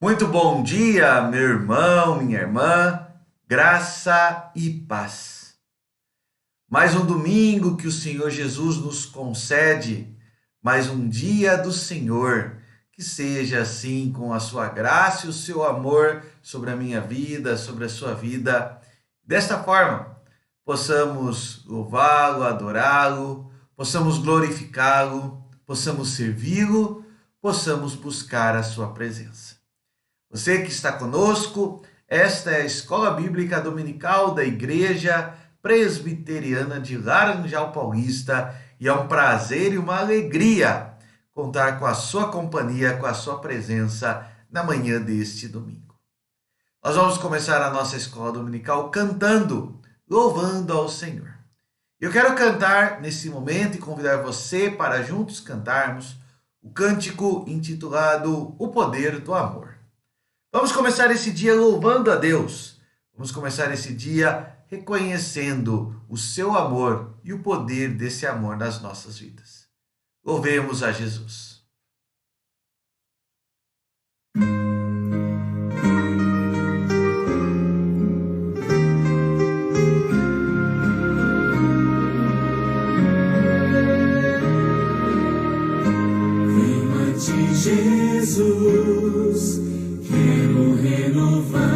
Muito bom dia, meu irmão, minha irmã, graça e paz. Mais um domingo que o Senhor Jesus nos concede, mais um dia do Senhor, que seja assim com a sua graça e o seu amor sobre a minha vida, sobre a sua vida. Desta forma, possamos louvá-lo, adorá-lo, possamos glorificá-lo, possamos servi-lo, possamos buscar a sua presença. Você que está conosco, esta é a Escola Bíblica Dominical da Igreja Presbiteriana de Laranjal Paulista e é um prazer e uma alegria contar com a sua companhia, com a sua presença na manhã deste domingo. Nós vamos começar a nossa Escola Dominical cantando, louvando ao Senhor. Eu quero cantar nesse momento e convidar você para juntos cantarmos o cântico intitulado O Poder do Amor. Vamos começar esse dia louvando a Deus. Vamos começar esse dia reconhecendo o seu amor e o poder desse amor nas nossas vidas. Louvemos a Jesus. Venho a ti, Jesus. Quero renovar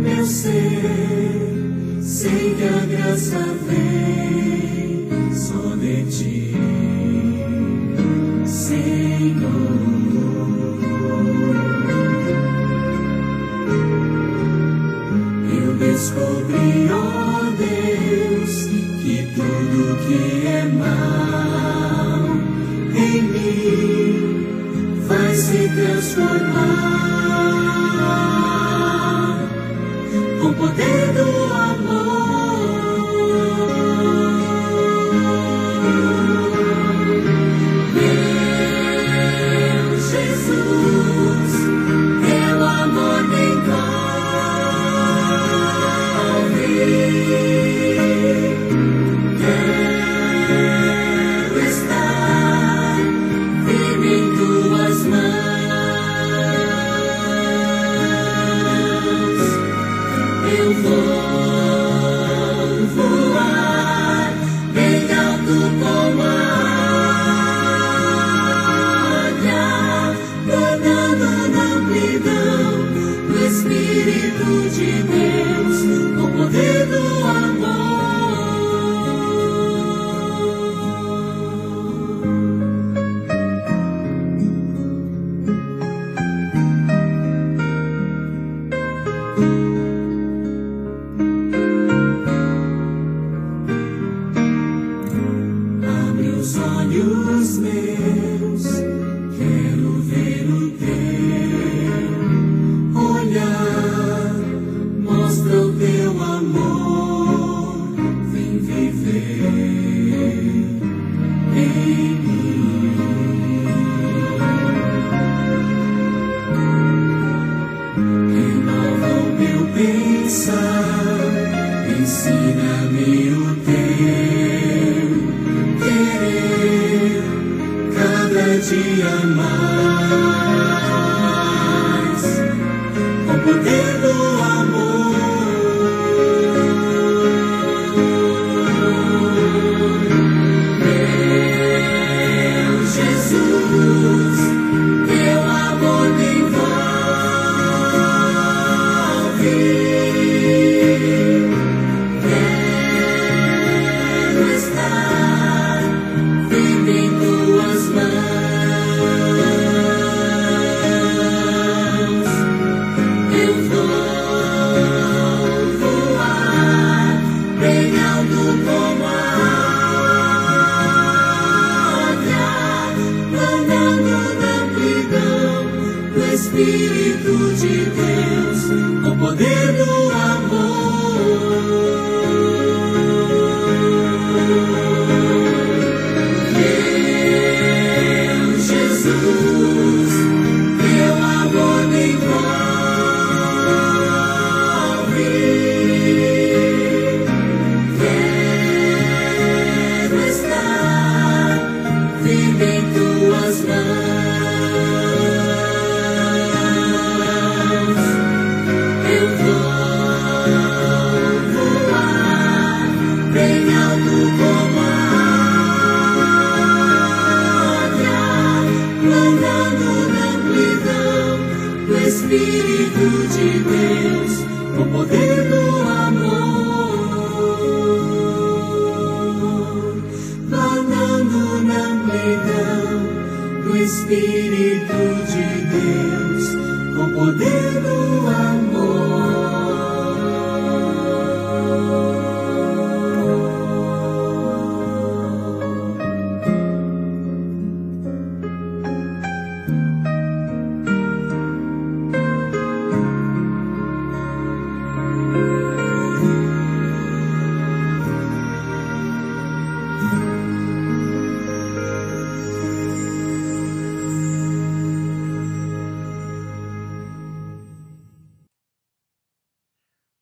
meu ser, sei que a graça vem só de ti, Senhor. Eu descobri, ó Deus, que tudo que é mal em mim vai se transformar com o poder do amor. Meu Jesus, teu amor me envolve. Quero estar firme em tuas mãos. Eu vou Espírito de Deus, com o poder do amor. Meu Jesus, teu amor me envolve. Quero estar firme em tuas mãos. Espírito de Deus, com o poder do amor, planando na amplidão do Espírito de Deus, com o poder do amor.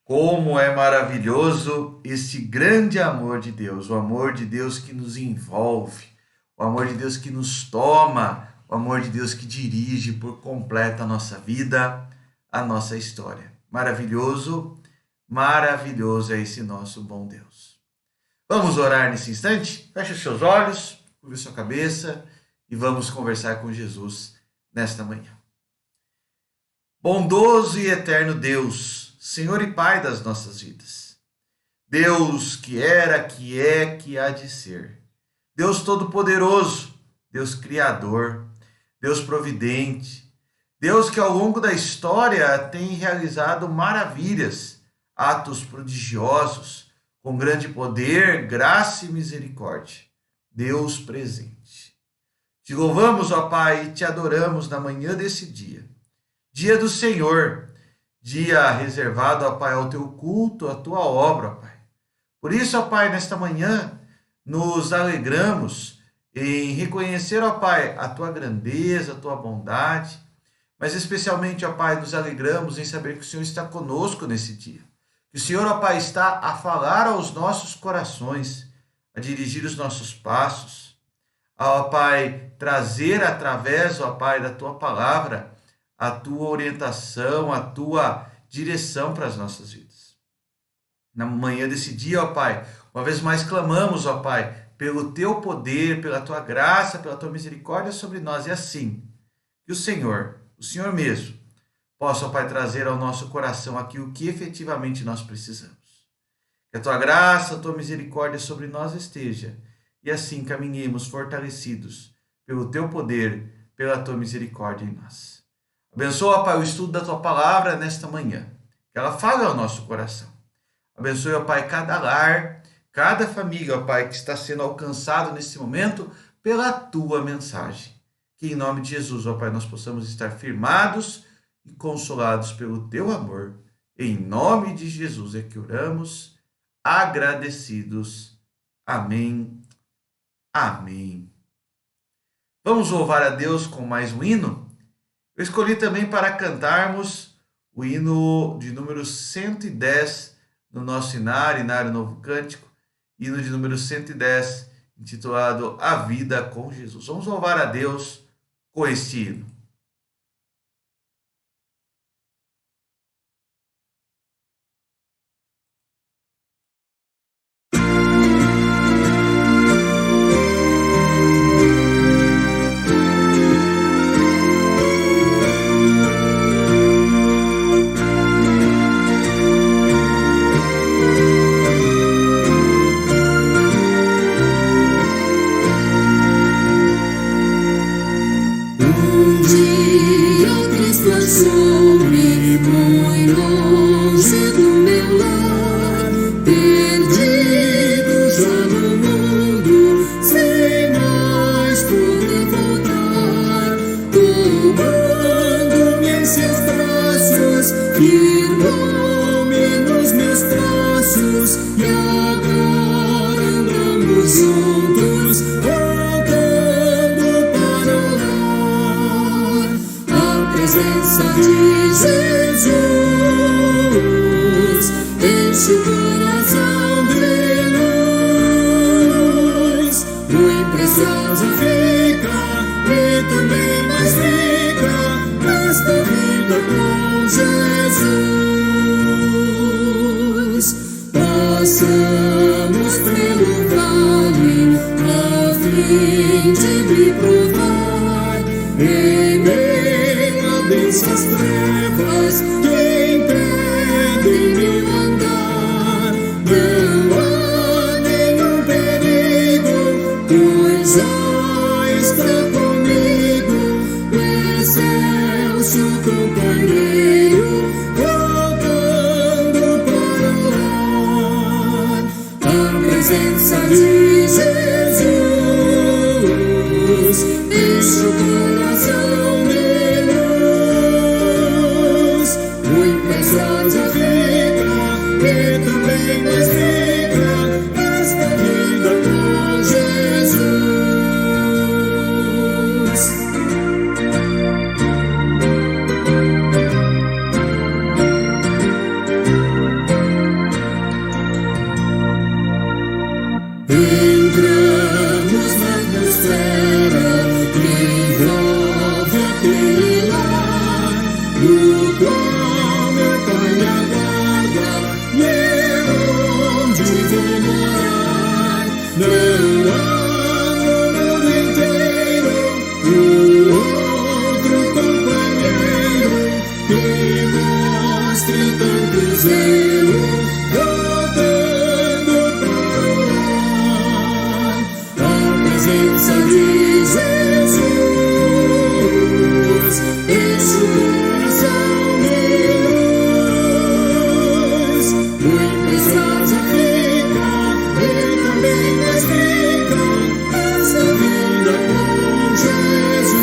Como é maravilhoso esse grande amor de Deus, o amor de Deus que nos envolve, o amor de Deus que nos toma, o amor de Deus que dirige por completo a nossa vida, a nossa história. Maravilhoso, maravilhoso é esse nosso bom Deus. Vamos orar nesse instante? Feche os seus olhos, curve sua cabeça e vamos conversar com Jesus nesta manhã. Bondoso e eterno Deus, Senhor e Pai das nossas vidas. Deus que era, que é, que há de ser. Deus Todo-Poderoso, Deus Criador, Deus Providente, Deus que ao longo da história tem realizado maravilhas, atos prodigiosos, com grande poder, graça e misericórdia. Deus presente. Te louvamos, ó Pai, e te adoramos na manhã desse dia. Dia do Senhor, dia reservado, ó Pai, ao teu culto, à tua obra, ó Pai. Por isso, ó Pai, nesta manhã, nos alegramos em reconhecer, ó Pai, a tua grandeza, a tua bondade, mas especialmente, ó Pai, nos alegramos em saber que o Senhor está conosco nesse dia. Que o Senhor, ó Pai, está a falar aos nossos corações, a dirigir os nossos passos, a, ó Pai, trazer através, ó Pai, da tua palavra, a tua orientação, a tua direção para as nossas vidas. Na manhã desse dia, ó Pai, uma vez mais clamamos, ó Pai, pelo teu poder, pela tua graça, pela tua misericórdia sobre nós. E assim, que o Senhor mesmo, possa, ó Pai, trazer ao nosso coração aquilo que efetivamente nós precisamos. Que a tua graça, a tua misericórdia sobre nós esteja. E assim caminhemos fortalecidos pelo teu poder, pela tua misericórdia em nós. Abençoa, Pai, o estudo da tua palavra nesta manhã. Que ela fale ao nosso coração. Abençoe, ó Pai, cada lar, cada família, ó Pai, que está sendo alcançado nesse momento pela tua mensagem. Que em nome de Jesus, ó Pai, nós possamos estar firmados e consolados pelo teu amor. Em nome de Jesus é que oramos, agradecidos. Amém. Amém. Vamos louvar a Deus com mais um hino? Eu escolhi também para cantarmos o hino de número 110 no nosso Inário Novo Cântico, hino de número 110, intitulado A Vida com Jesus. Vamos louvar a Deus com este hino. Tomando-me em seus braços, firmou-me nos meus traços, e agora andamos juntos, voltando para o lar. A presença de Jesus enche o coração de luz, muito preciosa fica e também mais rica esta vida com Jesus. Passamos pelo vale a fim de me provar, em meio a densas trevas que impedem meu andar. Não há nenhum perigo, pois já está comigo o excelso companheiro, voltando para o lar. A presença de Jesus enche o coração de luz, muito preciosa fica e também mais rica esta vida com Jesus. Entramos na atmosfera que envolve aquele lar, no qual meu Pai me aguarda, e é onde vou morar. Não há no mundo inteiro outro companheiro que mostre tanto zelo, voltando para o lar. A presença de Jesus enche o coração de luz, muito preciosa fica e também mais rica essa vida com Jesus.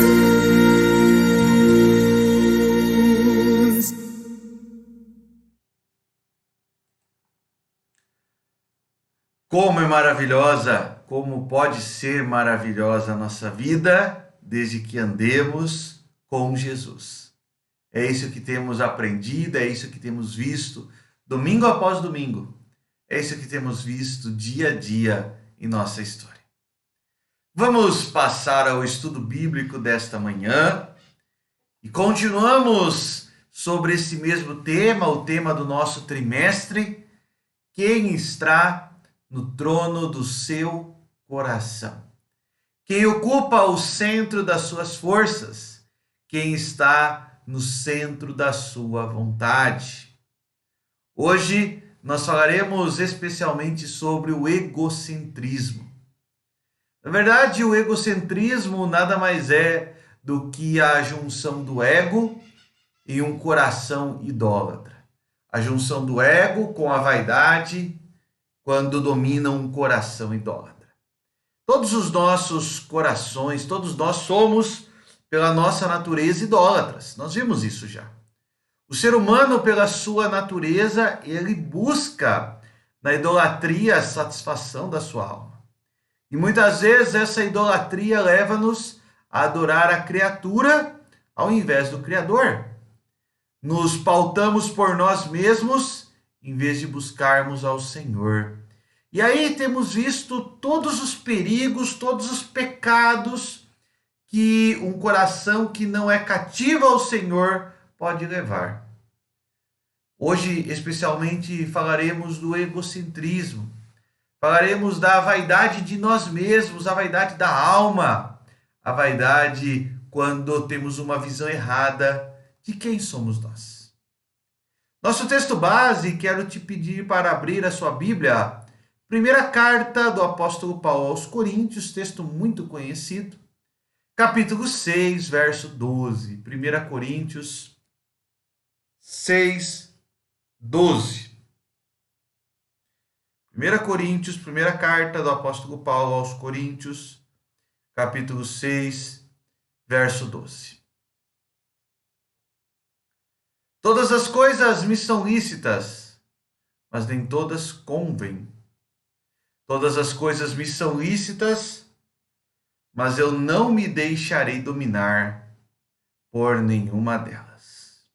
Como é maravilhosa, como pode ser maravilhosa a nossa vida desde que andemos com Jesus. É isso que temos aprendido, é isso que temos visto domingo após domingo. É isso que temos visto dia a dia em nossa história. Vamos passar ao estudo bíblico desta manhã e continuamos sobre esse mesmo tema, o tema do nosso trimestre: quem está no trono do seu coração? Quem ocupa o centro das suas forças? Quem está no centro da sua vontade? Hoje nós falaremos especialmente sobre o egocentrismo. Na verdade, o egocentrismo nada mais é do que a junção do ego e um coração idólatra. A junção do ego com a vaidade quando domina um coração idólatra. Todos os nossos corações, todos nós somos, pela nossa natureza, idólatras. Nós vimos isso já. O ser humano, pela sua natureza, ele busca na idolatria a satisfação da sua alma. E muitas vezes essa idolatria leva-nos a adorar a criatura ao invés do Criador. Nos pautamos por nós mesmos em vez de buscarmos ao Senhor. E aí temos visto todos os perigos, todos os pecados que um coração que não é cativo ao Senhor pode levar. Hoje, especialmente, falaremos do egocentrismo. Falaremos da vaidade de nós mesmos, a vaidade da alma, a vaidade quando temos uma visão errada de quem somos nós. Nosso texto base, quero te pedir para abrir a sua Bíblia, primeira carta do apóstolo Paulo aos Coríntios, texto muito conhecido, capítulo 6, verso 12. 1 Coríntios 6, 12. 1 Coríntios, primeira carta do apóstolo Paulo aos Coríntios, capítulo 6, verso 12. Todas as coisas me são lícitas, mas nem todas convêm. Todas as coisas me são lícitas, mas eu não me deixarei dominar por nenhuma delas.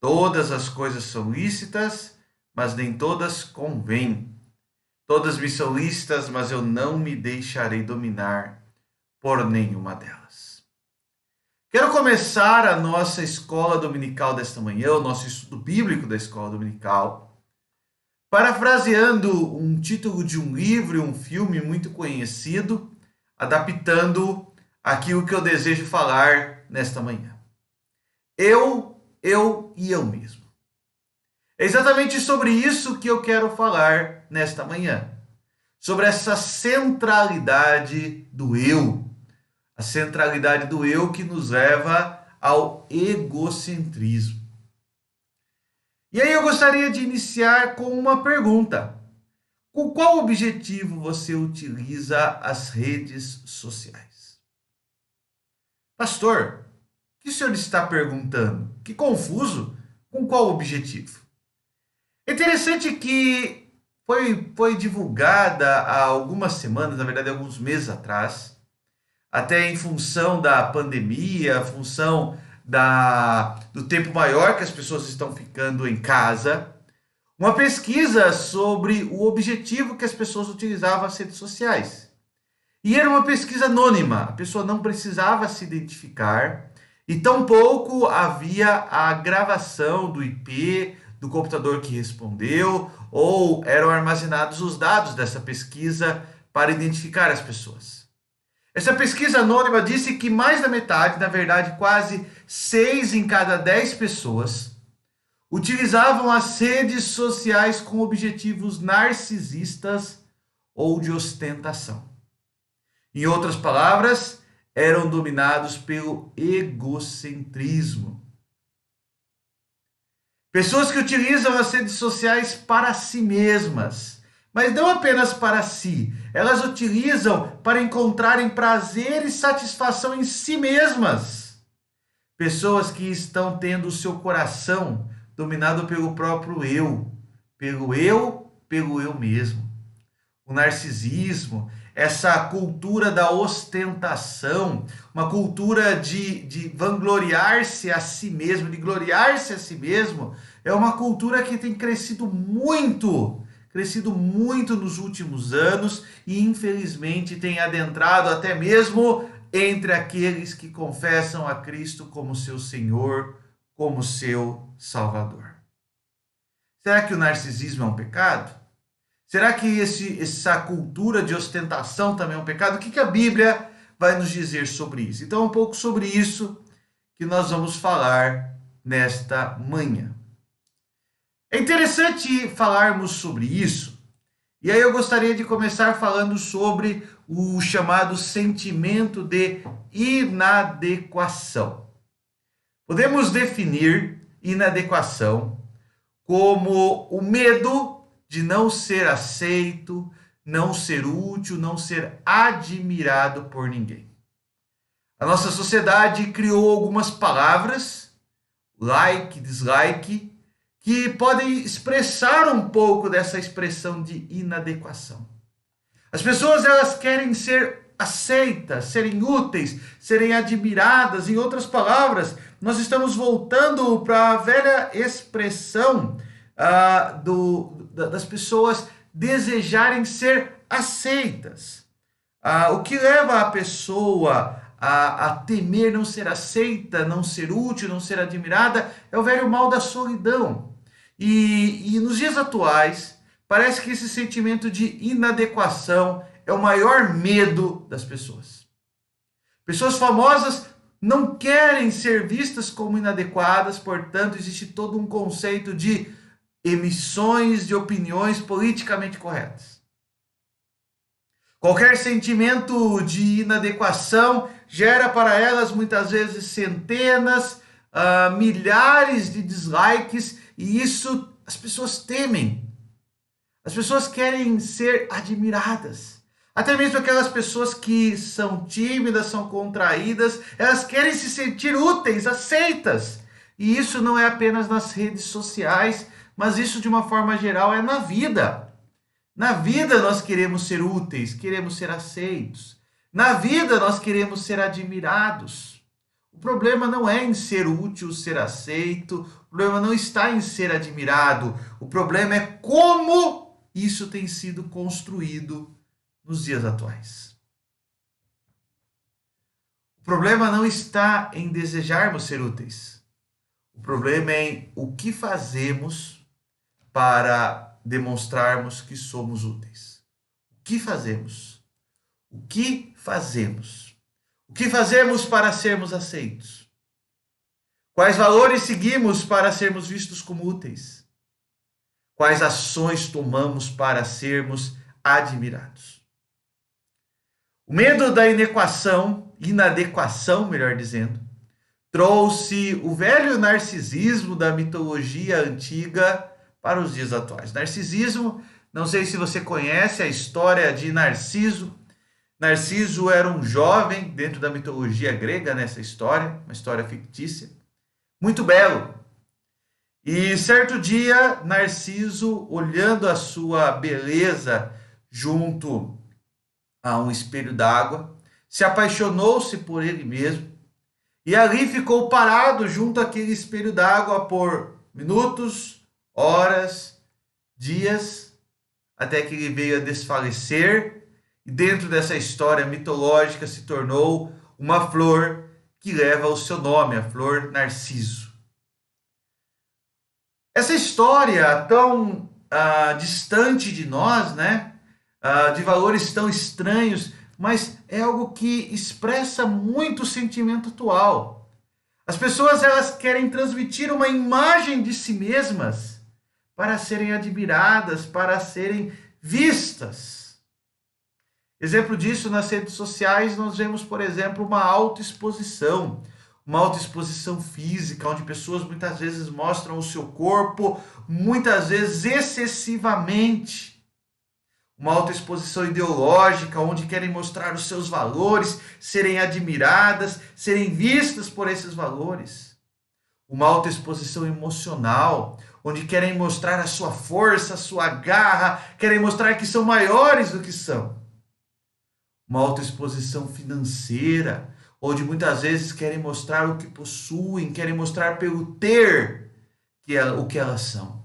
Todas as coisas são lícitas, mas nem todas convêm. Todas me são lícitas, mas eu não me deixarei dominar por nenhuma delas. Quero começar a nossa escola dominical desta manhã, o nosso estudo bíblico da escola dominical, parafraseando um título de um livro e um filme muito conhecido, adaptando aquilo que eu desejo falar nesta manhã. Eu e eu mesmo. É exatamente sobre isso que eu quero falar nesta manhã. Sobre essa centralidade do eu. A centralidade do eu que nos leva ao egocentrismo. E aí eu gostaria de iniciar com uma pergunta. Com qual objetivo você utiliza as redes sociais? Pastor, o que o senhor está perguntando? Que confuso. Com qual objetivo? É interessante que foi divulgada há algumas semanas, na verdade alguns meses atrás, até em função da pandemia, função do tempo maior que as pessoas estão ficando em casa, uma pesquisa sobre o objetivo que as pessoas utilizavam as redes sociais. E era uma pesquisa anônima, a pessoa não precisava se identificar e tampouco havia a gravação do IP, do computador que respondeu, ou eram armazenados os dados dessa pesquisa para identificar as pessoas. Essa pesquisa anônima disse que mais da metade, na verdade quase 6 em cada 10 pessoas, utilizavam as redes sociais com objetivos narcisistas ou de ostentação. Em outras palavras, eram dominados pelo egocentrismo. Pessoas que utilizam as redes sociais para si mesmas, mas não apenas para si. Elas utilizam para encontrarem prazer e satisfação em si mesmas. Pessoas que estão tendo o seu coração dominado pelo próprio eu, pelo eu mesmo. O narcisismo, essa cultura da ostentação, uma cultura de vangloriar-se a si mesmo, de gloriar-se a si mesmo, é uma cultura que tem crescido muito nos últimos anos e infelizmente tem adentrado até mesmo entre aqueles que confessam a Cristo como seu Senhor, como seu Salvador. Será que o narcisismo é um pecado? Será que essa cultura de ostentação também é um pecado? O que a Bíblia vai nos dizer sobre isso? Então, um pouco sobre isso que nós vamos falar nesta manhã. É interessante falarmos sobre isso, e aí eu gostaria de começar falando sobre o chamado sentimento de inadequação. Podemos definir inadequação como o medo de não ser aceito, não ser útil, não ser admirado por ninguém. A nossa sociedade criou algumas palavras, like, dislike, que podem expressar um pouco dessa expressão de inadequação. As pessoas elas querem ser aceitas, serem úteis, serem admiradas. Em outras palavras, nós estamos voltando para a velha expressão das pessoas desejarem ser aceitas. O que leva a pessoa a temer não ser aceita, não ser útil, não ser admirada, é o velho mal da solidão. E nos dias atuais, parece que esse sentimento de inadequação é o maior medo das pessoas. Pessoas famosas não querem ser vistas como inadequadas, portanto, existe todo um conceito de emissões de opiniões politicamente corretas. Qualquer sentimento de inadequação gera para elas muitas vezes centenas, milhares de dislikes, e isso as pessoas temem. As pessoas querem ser admiradas. Até mesmo aquelas pessoas que são tímidas, são contraídas, elas querem se sentir úteis, aceitas. E isso não é apenas nas redes sociais, mas isso de uma forma geral é na vida. Na vida nós queremos ser úteis, queremos ser aceitos. Na vida nós queremos ser admirados. O problema não é em ser útil, ser aceito, o problema não está em ser admirado, o problema é como isso tem sido construído nos dias atuais. O problema não está em desejarmos ser úteis. O problema é em o que fazemos para demonstrarmos que somos úteis. O que fazemos? O que fazemos? O que fazemos para sermos aceitos? Quais valores seguimos para sermos vistos como úteis? Quais ações tomamos para sermos admirados? O medo da inadequação, melhor dizendo, trouxe o velho narcisismo da mitologia antiga para os dias atuais. Narcisismo, não sei se você conhece a história de Narciso. Narciso era um jovem dentro da mitologia grega nessa história, uma história fictícia, muito belo. E certo dia, Narciso, olhando a sua beleza junto a um espelho d'água, se apaixonou-se por ele mesmo e ali ficou parado junto àquele espelho d'água por minutos, horas, dias, até que ele veio a desfalecer e dentro dessa história mitológica se tornou uma flor que leva o seu nome, a flor Narciso. Essa história tão distante de nós, né? De valores tão estranhos, mas é algo que expressa muito o sentimento atual. As pessoas elas querem transmitir uma imagem de si mesmas para serem admiradas, para serem vistas. Exemplo disso, nas redes sociais, nós vemos, por exemplo, uma autoexposição física, onde pessoas muitas vezes mostram o seu corpo, muitas vezes excessivamente. Uma autoexposição ideológica, onde querem mostrar os seus valores, serem admiradas, serem vistas por esses valores. Uma autoexposição emocional, onde querem mostrar a sua força, a sua garra, querem mostrar que são maiores do que são. Uma autoexposição financeira, onde muitas vezes querem mostrar o que possuem, querem mostrar pelo ter o que elas são.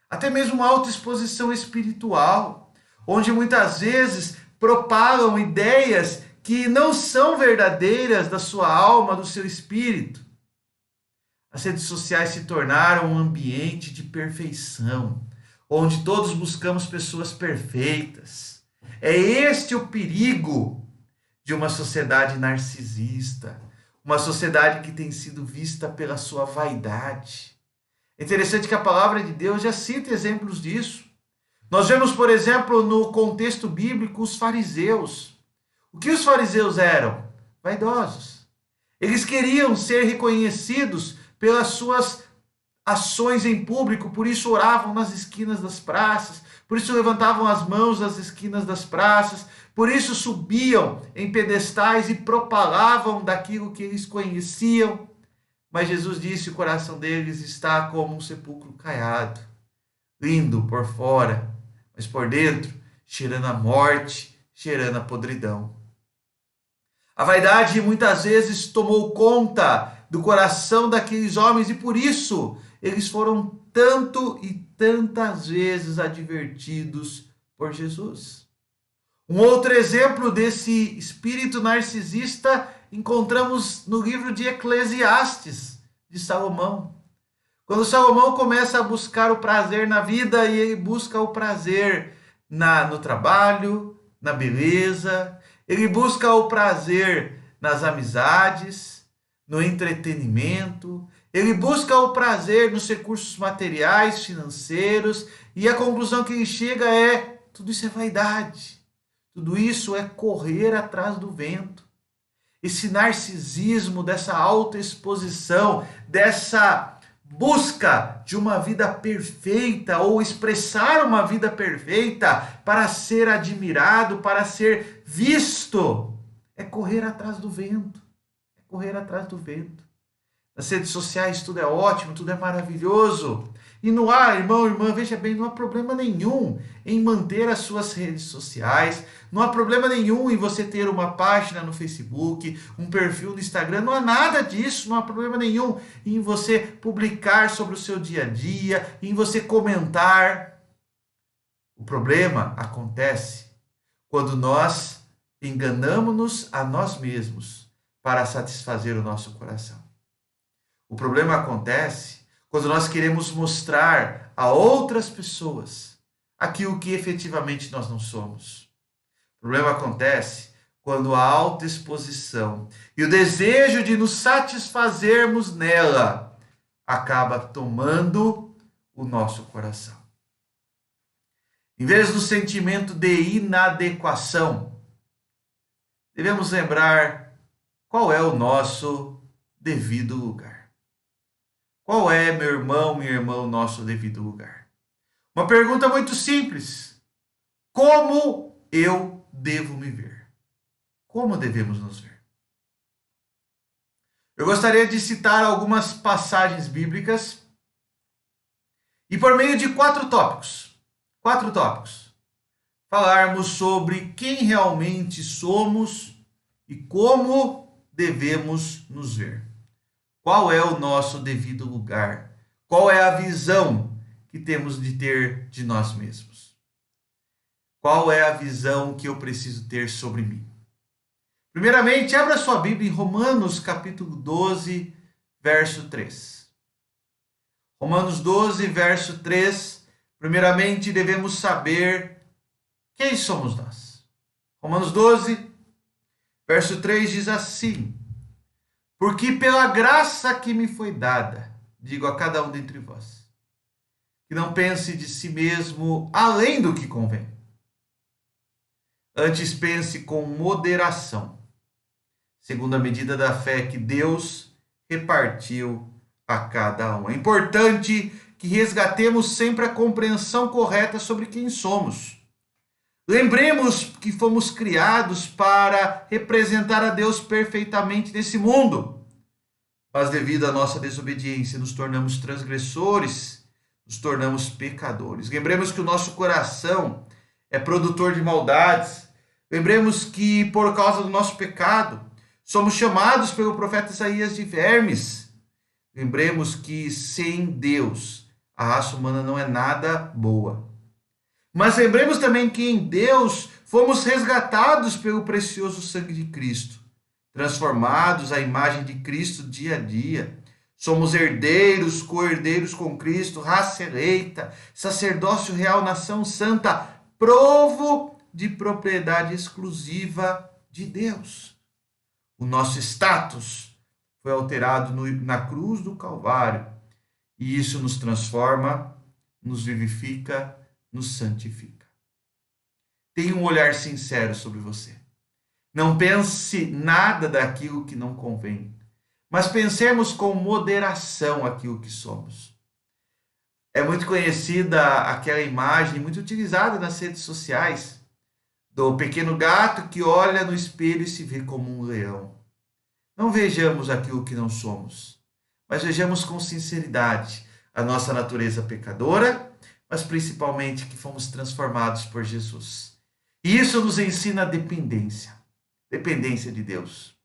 Até mesmo uma autoexposição espiritual, onde muitas vezes propagam ideias que não são verdadeiras da sua alma, do seu espírito. As redes sociais se tornaram um ambiente de perfeição, onde todos buscamos pessoas perfeitas. É este o perigo de uma sociedade narcisista, uma sociedade que tem sido vista pela sua vaidade. É interessante que a palavra de Deus já cita exemplos disso. Nós vemos, por exemplo, no contexto bíblico, os fariseus. O que os fariseus eram? Vaidosos. Eles queriam ser reconhecidos pelas suas ações em público, por isso oravam nas esquinas das praças, por isso levantavam as mãos nas esquinas das praças, por isso subiam em pedestais e propalavam daquilo que eles conheciam. Mas Jesus disse que o coração deles está como um sepulcro caiado, lindo por fora, mas por dentro, cheirando a morte, cheirando a podridão. A vaidade muitas vezes tomou conta do coração daqueles homens e por isso eles foram tanto e tantas vezes advertidos por Jesus. Um outro exemplo desse espírito narcisista encontramos no livro de Eclesiastes, de Salomão. Quando Salomão começa a buscar o prazer na vida e ele busca o prazer no trabalho, na beleza, ele busca o prazer nas amizades, no entretenimento, ele busca o prazer nos recursos materiais, financeiros, e a conclusão que ele chega é: tudo isso é vaidade, tudo isso é correr atrás do vento. Esse narcisismo, dessa autoexposição, dessa busca de uma vida perfeita ou expressar uma vida perfeita para ser admirado, para ser visto, é correr atrás do vento. É correr atrás do vento. Nas redes sociais tudo é ótimo, tudo é maravilhoso. E não há, irmão, irmã, veja bem, não há problema nenhum em manter as suas redes sociais, não há problema nenhum em você ter uma página no Facebook, um perfil no Instagram, não há nada disso, não há problema nenhum em você publicar sobre o seu dia a dia, em você comentar. O problema acontece quando nós enganamos-nos a nós mesmos para satisfazer o nosso coração. O problema acontece quando nós queremos mostrar a outras pessoas aquilo que efetivamente nós não somos. O problema acontece quando a autoexposição e o desejo de nos satisfazermos nela acaba tomando o nosso coração. Em vez do sentimento de inadequação, devemos lembrar qual é o nosso devido lugar. Qual é, meu irmão, minha irmã, o nosso devido lugar? Uma pergunta muito simples. Como eu devo me ver? Como devemos nos ver? Eu gostaria de citar algumas passagens bíblicas e por meio de quatro tópicos, falarmos sobre quem realmente somos e como devemos nos ver. Qual é o nosso devido lugar? Qual é a visão que temos de ter de nós mesmos? Qual é a visão que eu preciso ter sobre mim? Primeiramente, abra sua Bíblia em Romanos capítulo 12, verso 3. Romanos 12, verso 3. Primeiramente, devemos saber quem somos nós. Romanos 12, verso 3 diz assim: porque pela graça que me foi dada, digo a cada um dentre vós, que não pense de si mesmo além do que convém. Antes pense com moderação, segundo a medida da fé que Deus repartiu a cada um. É importante que resgatemos sempre a compreensão correta sobre quem somos. Lembremos que fomos criados para representar a Deus perfeitamente nesse mundo. Mas devido à nossa desobediência, nos tornamos transgressores, nos tornamos pecadores. Lembremos que o nosso coração é produtor de maldades. Lembremos que por causa do nosso pecado, somos chamados pelo profeta Isaías de vermes. Lembremos que sem Deus, a raça humana não é nada boa. Mas lembremos também que em Deus fomos resgatados pelo precioso sangue de Cristo, transformados à imagem de Cristo dia a dia. Somos herdeiros, co-herdeiros com Cristo, raça eleita, sacerdócio real, nação santa, povo de propriedade exclusiva de Deus. O nosso status foi alterado na cruz do Calvário, e isso nos transforma, nos vivifica, nos santifica. Tenha um olhar sincero sobre você. Não pense nada daquilo que não convém, mas pensemos com moderação aquilo que somos. É muito conhecida aquela imagem, muito utilizada nas redes sociais, do pequeno gato que olha no espelho e se vê como um leão. Não vejamos aquilo que não somos, mas vejamos com sinceridade a nossa natureza pecadora, mas principalmente que fomos transformados por Jesus. E isso nos ensina a dependência de Deus.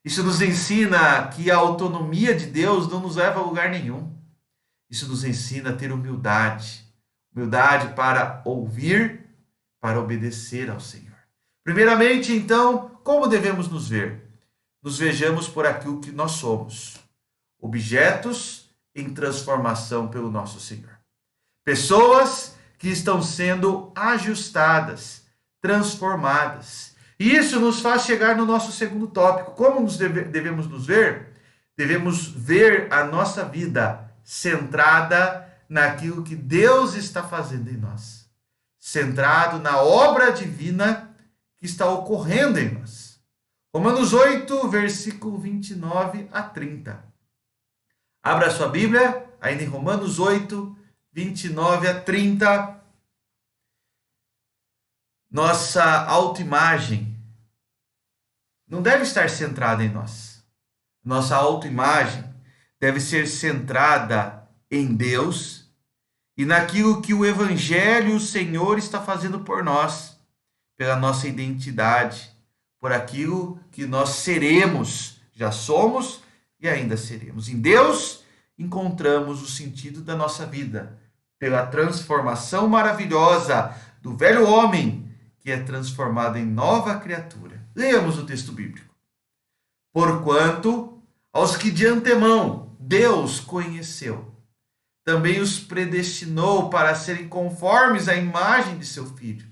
Isso nos ensina que a autonomia de Deus não nos leva a lugar nenhum. Isso nos ensina a ter humildade para ouvir, para obedecer ao Senhor. Primeiramente, então, como devemos nos ver? Nos vejamos por aquilo que nós somos, objetos em transformação pelo nosso Senhor. Pessoas que estão sendo ajustadas, transformadas. E isso nos faz chegar no nosso segundo tópico. Como devemos nos ver? Devemos ver a nossa vida centrada naquilo que Deus está fazendo em nós. Centrado na obra divina que está ocorrendo em nós. Romanos 8, versículo 29 a 30. Abra a sua Bíblia ainda em Romanos 8, 29 a 30, nossa autoimagem não deve estar centrada em nós. Nossa autoimagem deve ser centrada em Deus e naquilo que o Evangelho, o Senhor, está fazendo por nós, pela nossa identidade, por aquilo que nós seremos, já somos e ainda seremos. Em Deus encontramos o sentido da nossa vida, pela transformação maravilhosa do velho homem, que é transformado em nova criatura. Leamos o texto bíblico. Porquanto, aos que de antemão Deus conheceu, também os predestinou para serem conformes à imagem de seu Filho,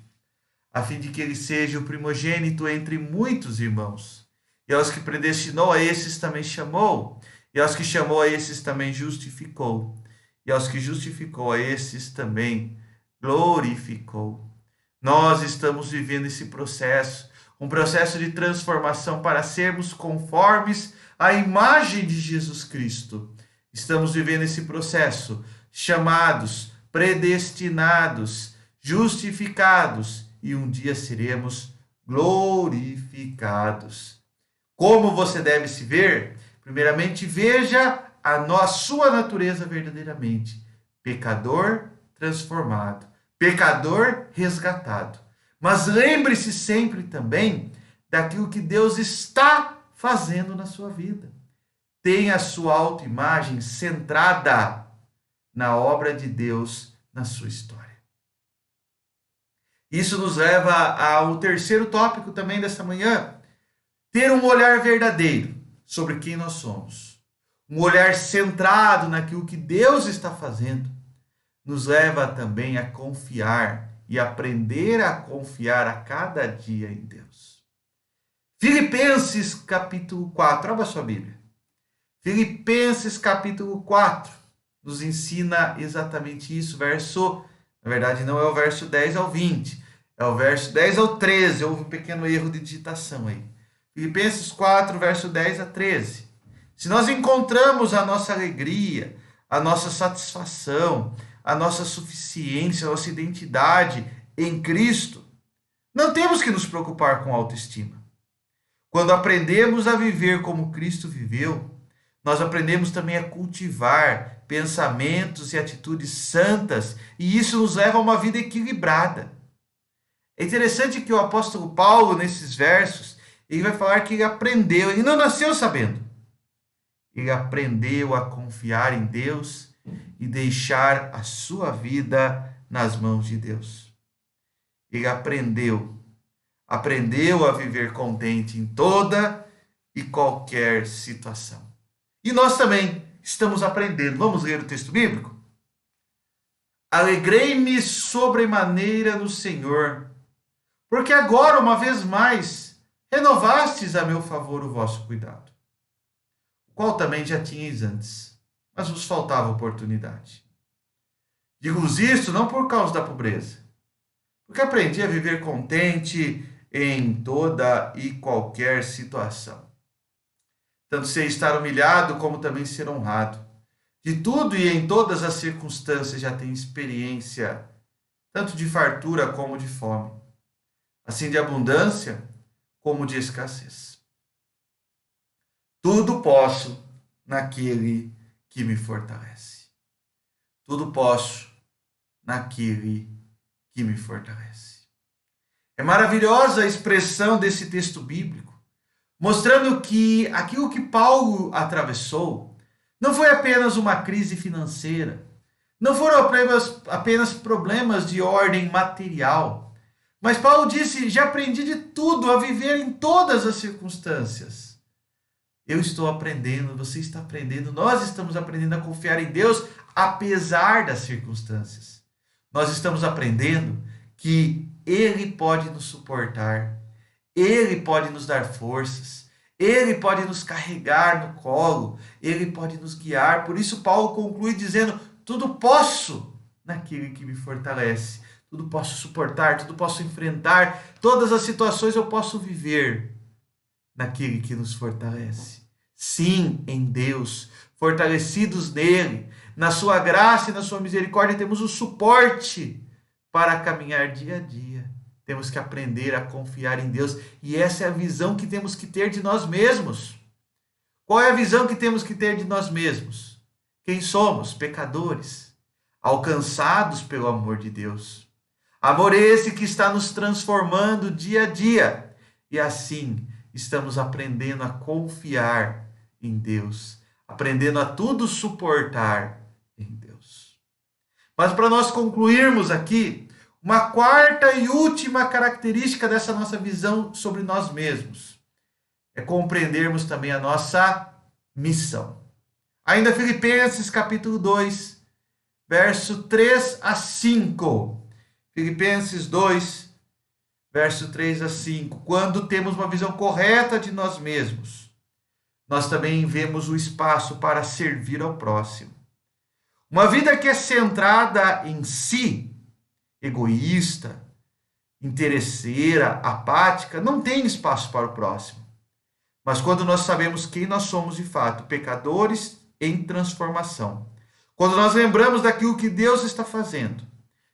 a fim de que ele seja o primogênito entre muitos irmãos. E aos que predestinou, a esses também chamou. E aos que chamou, a esses também justificou. E aos que justificou, a esses também glorificou. Nós estamos vivendo esse processo, um processo de transformação para sermos conformes à imagem de Jesus Cristo. Estamos vivendo esse processo, chamados, predestinados, justificados, e um dia seremos glorificados. Como você deve se ver? Primeiramente, veja a sua natureza verdadeiramente. Pecador transformado, pecador resgatado. Mas lembre-se sempre também daquilo que Deus está fazendo na sua vida. Tenha a sua autoimagem centrada na obra de Deus na sua história. Isso nos leva ao terceiro tópico também dessa manhã. Ter um olhar verdadeiro sobre quem nós somos. Um olhar centrado naquilo que Deus está fazendo. Nos leva também a confiar e aprender a confiar a cada dia em Deus. Filipenses capítulo 4, abra sua Bíblia. Filipenses capítulo 4 nos ensina exatamente isso, na verdade não é o verso 10 ao 20, é o verso 10 ao 13, houve um pequeno erro de digitação aí. Filipenses 4, verso 10 a 13. Se nós encontramos a nossa alegria, a nossa satisfação, a nossa suficiência, a nossa identidade em Cristo, não temos que nos preocupar com autoestima. Quando aprendemos a viver como Cristo viveu, nós aprendemos também a cultivar pensamentos e atitudes santas, e isso nos leva a uma vida equilibrada. É interessante que o apóstolo Paulo, nesses versos, ele vai falar que ele aprendeu, ele não nasceu sabendo. Ele aprendeu a confiar em Deus e deixar a sua vida nas mãos de Deus. Ele aprendeu a viver contente em toda e qualquer situação. E nós também estamos aprendendo. Vamos ler o texto bíblico? Alegrei-me sobremaneira no Senhor, porque agora, uma vez mais, renovastes a meu favor o vosso cuidado, o qual também já tinhais antes, mas vos faltava oportunidade. Digo-vos isto não por causa da pobreza, porque aprendi a viver contente em toda e qualquer situação. Tanto sei estar humilhado, como também ser honrado. De tudo e em todas as circunstâncias já tenho experiência, tanto de fartura como de fome, assim de abundância como de escassez. Tudo posso naquele que me fortalece. Tudo posso naquele que me fortalece. É maravilhosa a expressão desse texto bíblico, mostrando que aquilo que Paulo atravessou não foi apenas uma crise financeira, não foram apenas problemas de ordem material, mas Paulo disse: já aprendi de tudo, a viver em todas as circunstâncias. Eu estou aprendendo, você está aprendendo, nós estamos aprendendo a confiar em Deus apesar das circunstâncias. Nós estamos aprendendo que Ele pode nos suportar, Ele pode nos dar forças, Ele pode nos carregar no colo, Ele pode nos guiar. Por isso Paulo conclui dizendo: tudo posso naquele que me fortalece, tudo posso suportar, tudo posso enfrentar, todas as situações eu posso viver naquele que nos fortalece. Sim, em Deus, fortalecidos nele, Na sua graça e na sua misericórdia temos o suporte para caminhar dia a dia. Temos que aprender a confiar em Deus. E essa é a visão que temos que ter de nós mesmos. Qual é a visão que temos que ter de nós mesmos? Quem somos? Pecadores, alcançados pelo amor de Deus. Amor esse que está nos transformando dia a dia. E assim estamos aprendendo a confiar em Deus, aprendendo a tudo suportar em Deus. Mas para nós concluirmos aqui, uma quarta e última característica dessa nossa visão sobre nós mesmos é compreendermos também a nossa missão. Ainda Filipenses capítulo 2, verso 3 a 5. Filipenses 2, verso 3 a 5. Quando temos uma visão correta de nós mesmos, nós também vemos o espaço para servir ao próximo. Uma vida que é centrada em si, egoísta, interesseira, apática, não tem espaço para o próximo. Mas quando nós sabemos quem nós somos de fato, pecadores em transformação, quando nós lembramos daquilo que Deus está fazendo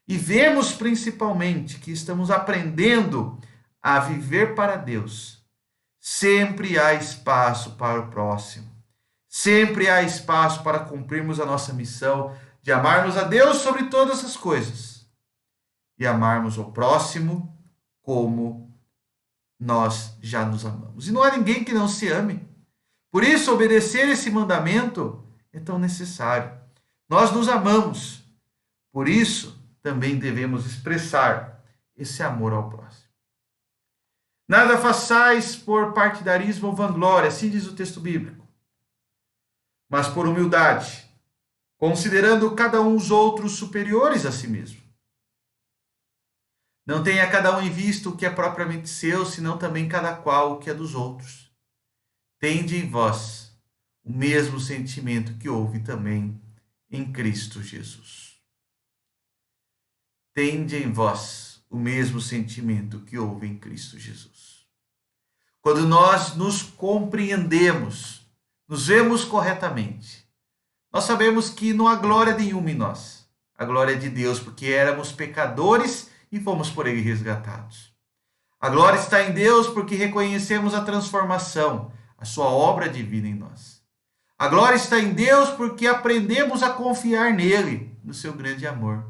e vemos principalmente que estamos aprendendo a viver para Deus, sempre há espaço para o próximo. Sempre há espaço para cumprirmos a nossa missão de amarmos a Deus sobre todas as coisas e amarmos o próximo como nós já nos amamos. E não há ninguém que não se ame. Por isso, obedecer esse mandamento é tão necessário. Nós nos amamos. Por isso, também devemos expressar esse amor ao próximo. Nada façais por partidarismo ou vanglória, assim diz o texto bíblico, mas por humildade, considerando cada um os outros superiores a si mesmo. Não tenha cada um em vista o que é propriamente seu, senão também cada qual o que é dos outros. Tende em vós o mesmo sentimento que houve também em Cristo Jesus. Tende em vós o mesmo sentimento que houve em Cristo Jesus. Quando nós nos compreendemos, nos vemos corretamente, nós sabemos que não há glória nenhuma em nós. A glória é de Deus, porque éramos pecadores e fomos por ele resgatados. A glória está em Deus porque reconhecemos a transformação, a sua obra divina em nós. A glória está em Deus porque aprendemos a confiar nele, no seu grande amor.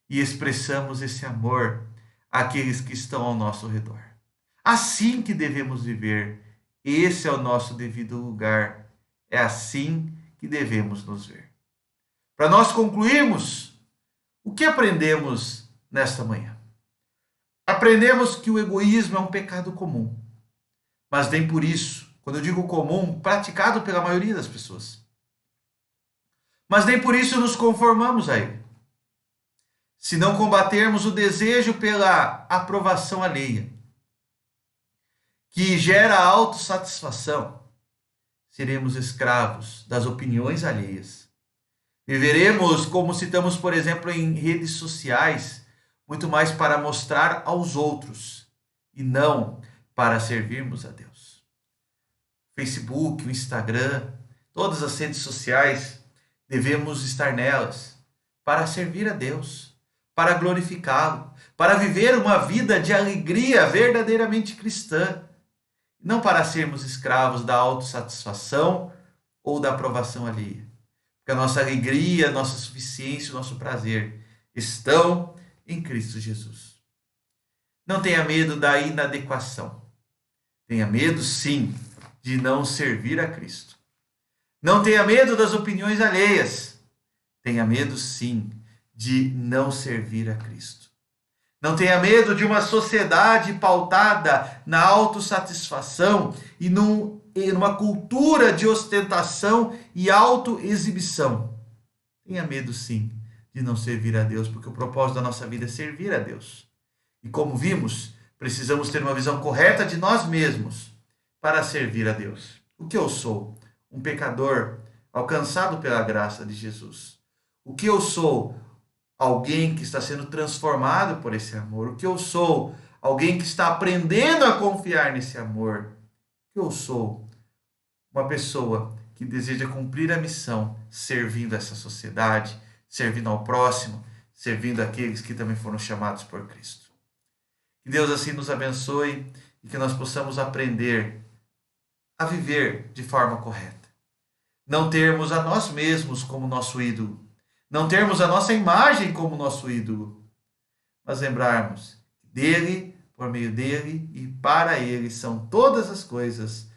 E expressamos esse amor àqueles que estão ao nosso redor. Assim que devemos viver. Esse é o nosso devido lugar. É assim que devemos nos ver. Para nós concluirmos, o que aprendemos nesta manhã? Aprendemos que o egoísmo é um pecado comum, mas nem por isso, quando eu digo comum, praticado pela maioria das pessoas. Mas nem por isso nos conformamos a ele. Se não combatermos o desejo pela aprovação alheia, que gera autossatisfação, seremos escravos das opiniões alheias. Viveremos como citamos, por exemplo, em redes sociais, muito mais para mostrar aos outros e não para servirmos a Deus. Facebook, o Instagram, todas as redes sociais, devemos estar nelas para servir a Deus, para glorificá-lo, para viver uma vida de alegria verdadeiramente cristã, não para sermos escravos da autossatisfação ou da aprovação alheia. Porque a nossa alegria, a nossa suficiência, o nosso prazer estão em Cristo Jesus. Não tenha medo da inadequação. Tenha medo, sim, de não servir a Cristo. Não tenha medo das opiniões alheias. Tenha medo, sim, de não servir a Cristo. Não tenha medo de uma sociedade pautada na autossatisfação e numa cultura de ostentação e autoexibição. Tenha medo, sim, de não servir a Deus, porque o propósito da nossa vida é servir a Deus. E como vimos, precisamos ter uma visão correta de nós mesmos para servir a Deus. O que eu sou? Um pecador alcançado pela graça de Jesus. O que eu sou? Alguém que está sendo transformado por esse amor. O que eu sou? Alguém que está aprendendo a confiar nesse amor. O que eu sou? Uma pessoa que deseja cumprir a missão, servindo essa sociedade, servindo ao próximo, servindo aqueles que também foram chamados por Cristo. Que Deus assim nos abençoe e que nós possamos aprender a viver de forma correta. Não termos a nós mesmos como nosso ídolo, não termos a nossa imagem como nosso ídolo, mas lembrarmos dele, por meio dele e para ele são todas as coisas,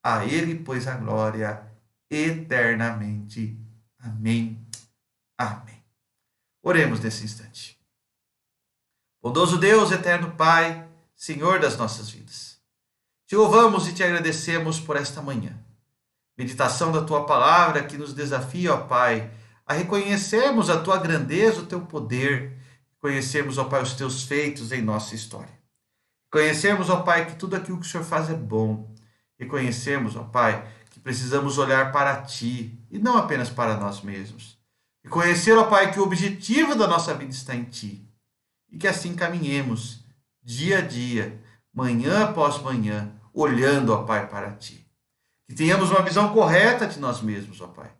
a ele pois a glória eternamente. Amém. Amém. Oremos nesse instante. Bondoso Deus, eterno Pai, Senhor das nossas vidas, te louvamos e te agradecemos por esta manhã. Meditação da tua palavra que nos desafia, ó Pai, a reconhecermos a tua grandeza, o teu poder, conhecermos, ó Pai, os teus feitos em nossa história. Conhecermos, ó Pai, que tudo aquilo que o Senhor faz é bom. Reconhecemos, ó Pai, que precisamos olhar para ti e não apenas para nós mesmos. Reconhecer, ó Pai, que o objetivo da nossa vida está em ti. E que assim caminhemos dia a dia, manhã após manhã, olhando, ó Pai, para ti. Que tenhamos uma visão correta de nós mesmos, ó Pai.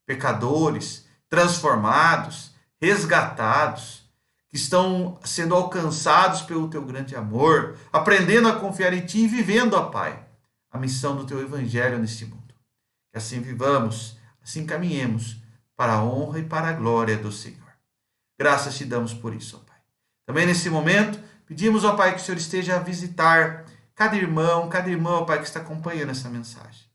Pecadores, transformados, resgatados, que estão sendo alcançados pelo teu grande amor, aprendendo a confiar em ti e vivendo, ó Pai, a missão do teu evangelho neste mundo. Que assim vivamos, assim caminhemos para a honra e para a glória do Senhor. Graças te damos por isso, ó Pai. Também nesse momento, pedimos, ó Pai, que o Senhor esteja a visitar cada irmã, ó Pai, que está acompanhando essa mensagem.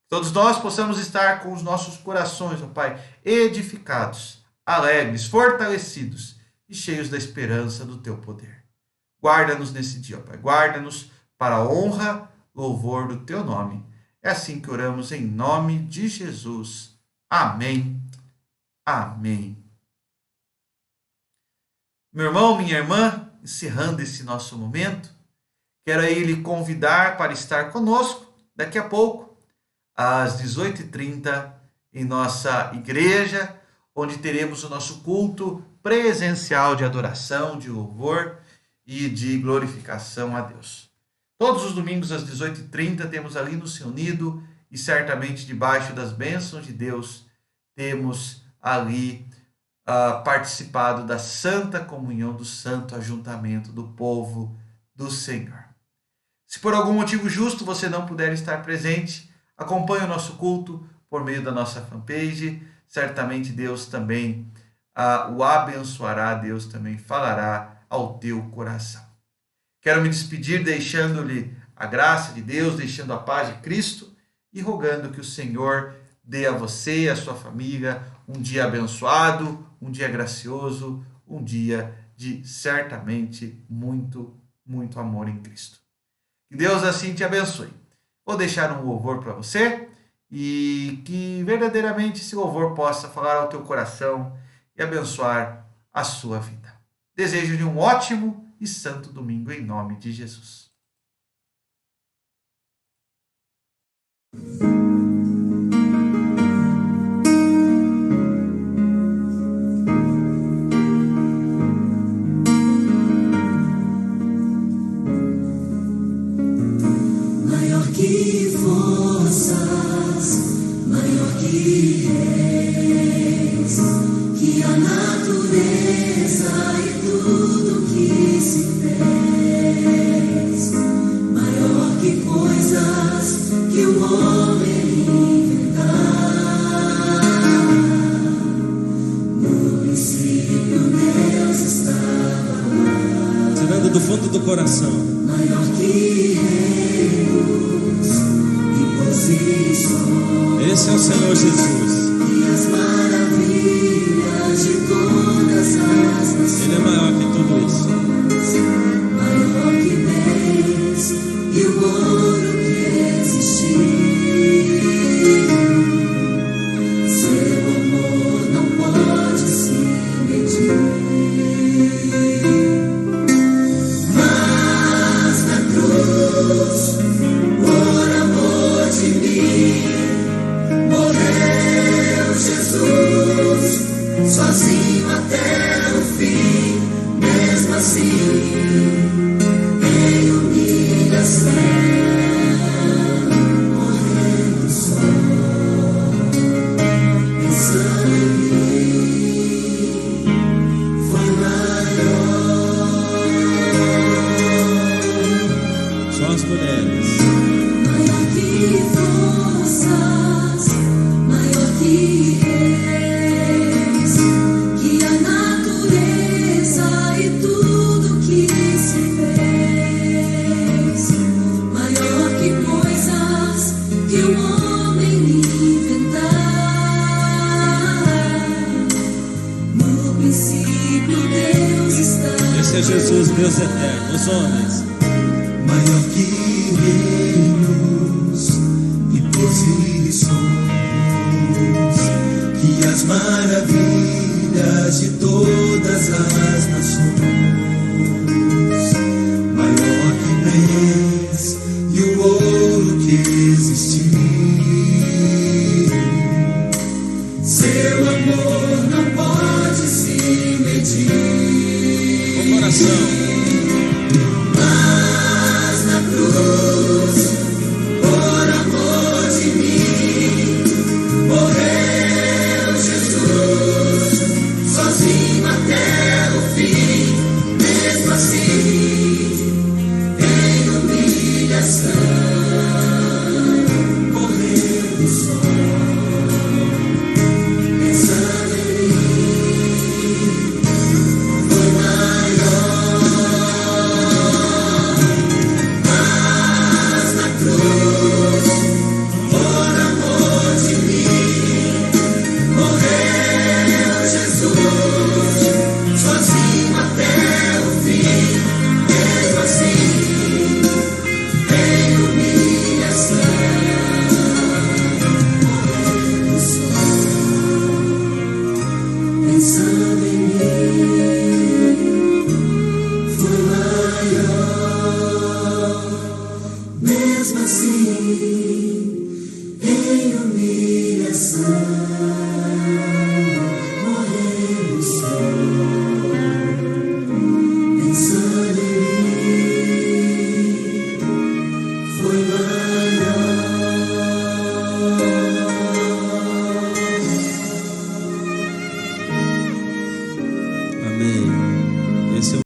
Todos nós possamos estar com os nossos corações, ó Pai, edificados, alegres, fortalecidos e cheios da esperança do teu poder. Guarda-nos nesse dia, ó Pai. Guarda-nos para a honra, louvor do teu nome. É assim que oramos em nome de Jesus. Amém. Amém. Meu irmão, minha irmã, encerrando esse nosso momento, quero aí lhe convidar para estar conosco daqui a pouco, às 18h30, em nossa igreja, onde teremos o nosso culto presencial de adoração, de louvor e de glorificação a Deus. Todos os domingos às 18h30 temos ali no Seu Nido e certamente debaixo das bênçãos de Deus temos ali participado da santa comunhão, do santo ajuntamento do povo do Senhor. Se por algum motivo justo você não puder estar presente, acompanhe o nosso culto por meio da nossa fanpage. Certamente Deus também o abençoará, Deus também falará ao teu coração. Quero me despedir deixando-lhe a graça de Deus, deixando a paz de Cristo e rogando que o Senhor dê a você e a sua família um dia abençoado, um dia gracioso, um dia de certamente muito, muito amor em Cristo. Que Deus assim te abençoe. Vou deixar um louvor para você e que verdadeiramente esse louvor possa falar ao teu coração e abençoar a sua vida. Desejo-lhe um ótimo e santo domingo em nome de Jesus. Maior que forças, maior que reis, que a natureza e tudo que se fez, maior que coisas que o homem inventar. No princípio Deus estava lá, tirando do fundo do coração. maior que reinos e posições. Esse é o Senhor Jesus. E as maravilhas de todas as nações. Ele é maior que tudo isso. Maior que bens e o ouro que existiu. Seu amor não pode se medir. Mas na cruz, por amor de mim, morreu. Jesus, Deus eterno, os homens. Maior que reinos e posições, que as maravilhas de todas as nações, maior que bens e o ouro que existir. Seu amor não pode se medir. Com coração. Amém.